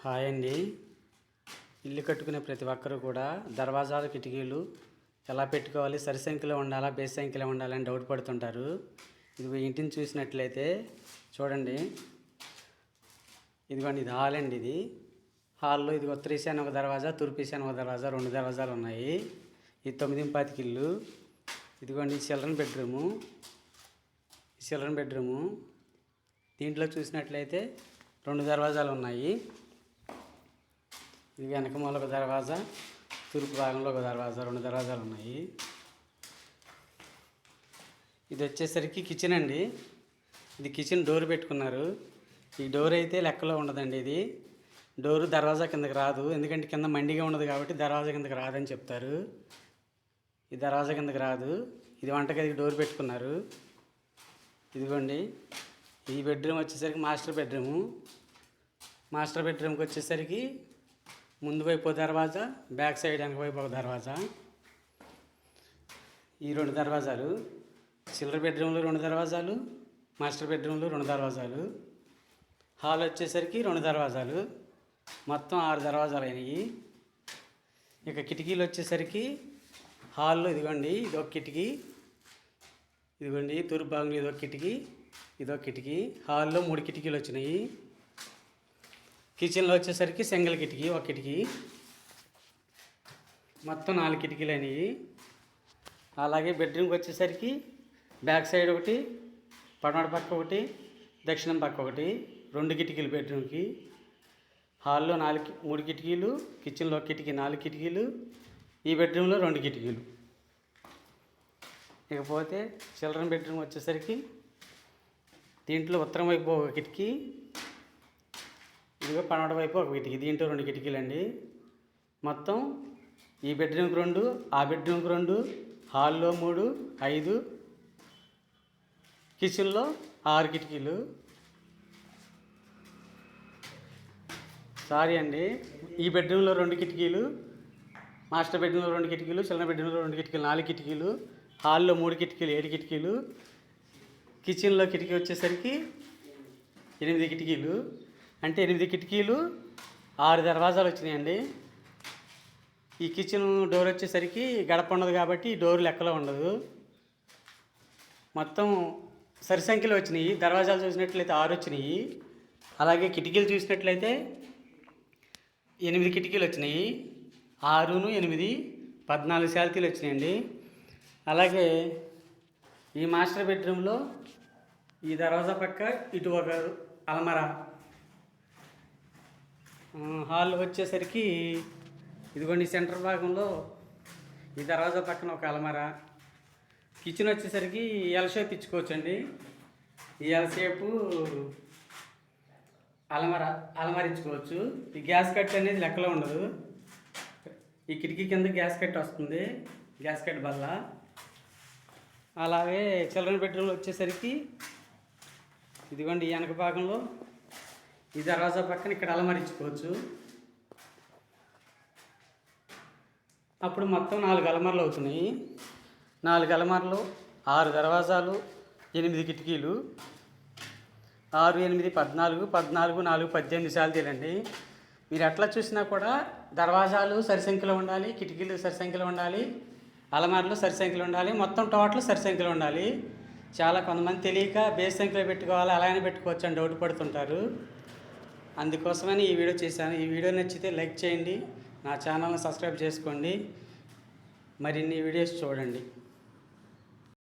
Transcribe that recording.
Hi అండి. ఇల్లు కట్టుకునే ప్రతి ఒక్కరూ కూడా దర్వాజాలు కిటికీలు ఎలా పెట్టుకోవాలి, సరి సంఖ్యలో ఉండాలా, బేస్ సంఖ్యలో ఉండాలని డౌట్ పడుతుంటారు. ఇది ఇంటిని చూసినట్లయితే చూడండి, ఇదిగోండి, ఇది హాల్ అండి. ఇది హాల్లో ఇది ఉత్తర ఈశాన్య ఒక దర్వాజా, తూర్పు ఈశాన్య ఒక దర్వాజా, 2 దర్వాజాలు ఉన్నాయి. ఇది 9 ఇల్లు. ఇదిగోండి చిల్డ్రన్ బెడ్రూము. దీంట్లో చూసినట్లయితే 2 దర్వాజాలు ఉన్నాయి. ఇది వెనక మూల ఒక దర్వాజా, తూర్పు భాగంలో ఒక దర్వాజా, 2 దర్వాజాలు ఉన్నాయి. ఇది వచ్చేసరికి కిచెన్ అండి. ఇది కిచెన్ డోర్ పెట్టుకున్నారు. ఈ డోర్ అయితే లెక్కలో ఉండదండి. ఇది డోరు దర్వాజా కిందకి రాదు, ఎందుకంటే కింద మండిగా ఉండదు కాబట్టి దర్వాజా కిందకి రాదని చెప్తారు. ఈ దర్వాజా కిందకి రాదు. ఇది వంటగదికి డోర్ పెట్టుకున్నారు. ఇదిగోండి, ఈ బెడ్రూమ్ వచ్చేసరికి మాస్టర్ బెడ్రూమ్కి వచ్చేసరికి ముందు వైపు దర్వాజా, బ్యాక్ సైడ్ వెనక వైపు ఒక దర్వాజా. ఈ 2 దర్వాజాలు. చిల్డ్రన్ బెడ్రూమ్లో 2 దర్వాజాలు, మాస్టర్ బెడ్రూమ్లో 2 దర్వాజాలు. హాల్ వచ్చేసరికి 2 దర్వాజాలు. మొత్తం 6 దర్వాజాలు అయినాయి. ఇక కిటికీలు వచ్చేసరికి హాల్లో ఇదిగోండి, ఇదొక కిటికీ. ఇదిగోండి తూర్పు భాగంలో ఇదొక కిటికీ. హాల్లో 3 కిటికీలు వచ్చినాయి. కిచెన్లో వచ్చేసరికి సింగిల్ కిటికీ, ఒక కిటికీ. మొత్తం 4 కిటికీలు అయినాయి. అలాగే బెడ్రూమ్కి వచ్చేసరికి బ్యాక్ సైడ్ ఒకటి, పడమట పక్క ఒకటి, దక్షిణం పక్క ఒకటి, 2 కిటికీలు బెడ్రూమ్కి. హాల్లో 3 కిటికీలు, కిచెన్లో ఒక కిటికీ, 4 కిటికీలు. ఈ బెడ్రూమ్లో 2 కిటికీలు. ఇకపోతే చిల్డ్రన్ బెడ్రూమ్ వచ్చేసరికి దీంట్లో ఉత్తరం వైపు ఒక కిటికీ, ఇదిగో పడమట వైపు ఒక కిటికీ. దీంట్లో 2 కిటికీలు అండి. మొత్తం ఈ బెడ్రూమ్కి 2, ఆ బెడ్రూమ్కి 2, హాల్లో 3, 5, కిచెన్లో 6 కిటికీలు. సారీ అండి, ఈ బెడ్రూమ్లో 2 కిటికీలు, మాస్టర్ బెడ్రూమ్లో 2 కిటికీలు, చిల్డ్రన్ బెడ్రూమ్లో 2 కిటికీలు, 4 కిటికీలు. హాల్లో 3 కిటికీలు, 7 కిటికీలు. కిచెన్లో కిటికీ వచ్చేసరికి 8 కిటికీలు. అంటే 8 కిటికీలు, 6 దర్వాజాలు వచ్చినాయండి. ఈ కిచెన్ డోర్ వచ్చేసరికి గడప ఉండదు కాబట్టి ఈ డోర్ లెక్కలో ఉండదు. మొత్తం సరి సంఖ్యలో వచ్చినాయి. దర్వాజాలు చూసినట్లయితే 6 వచ్చినాయి. అలాగే కిటికీలు చూసినట్లయితే 8 కిటికీలు వచ్చినాయి. 6, 8, 14 శాల్తీలు వచ్చినాయండి. అలాగే ఈ మాస్టర్ బెడ్రూమ్లో ఈ దర్వాజా పక్క ఇటు ఒక అలమరా. హాల్ వచ్చేసరికి ఇదిగోండి సెంటర్ భాగంలో ఈ దర్వాజా పక్కన ఒక అలమరా. కిచెన్ వచ్చేసరికి ఎల్ షేప్ ఇచ్చుకోవచ్చండి. ఈ ఎల్ షేపు అలమర ఇచ్చుకోవచ్చు. ఈ గ్యాస్ కట్ అనేది లెక్కలో ఉండదు. ఈ కిటికీ కింద గ్యాస్ కట్ వస్తుంది, గ్యాస్ కట్ బల్ల. అలాగే చిల్డ్రన్ బెడ్రూమ్లో వచ్చేసరికి ఇదిగోండి ఈ వెనక భాగంలో ఈ దర్వాజా పక్కన ఇక్కడ అలమర ఇచ్చుకోవచ్చు. అప్పుడు మొత్తం 4 అలమరలు అవుతున్నాయి. 4 అలమరలు, 6 దర్వాజాలు, 8 కిటికీలు. 6, 8, 14, 14, 4, 18 శాల్తీలండి. మీరు ఎట్లా చూసినా కూడా దర్వాజాలు సరి సంఖ్యలో ఉండాలి, కిటికీలు సరి సంఖ్యలో ఉండాలి, అలమార్లు సరి సంఖ్యలో ఉండాలి, మొత్తం టోటల్ సరి సంఖ్యలో ఉండాలి. చాలా కొంతమంది తెలియక బేస్ సంఖ్యలో పెట్టుకోవాలి, అలానే పెట్టుకోవచ్చు అని డౌట్ పడుతుంటారు. అందుకోసమని ఈ వీడియో చేశాను. ఈ వీడియో నచ్చితే లైక్ చేయండి, నా ఛానల్ని సబ్స్క్రైబ్ చేసుకోండి, మరిన్ని వీడియోస్ చూడండి.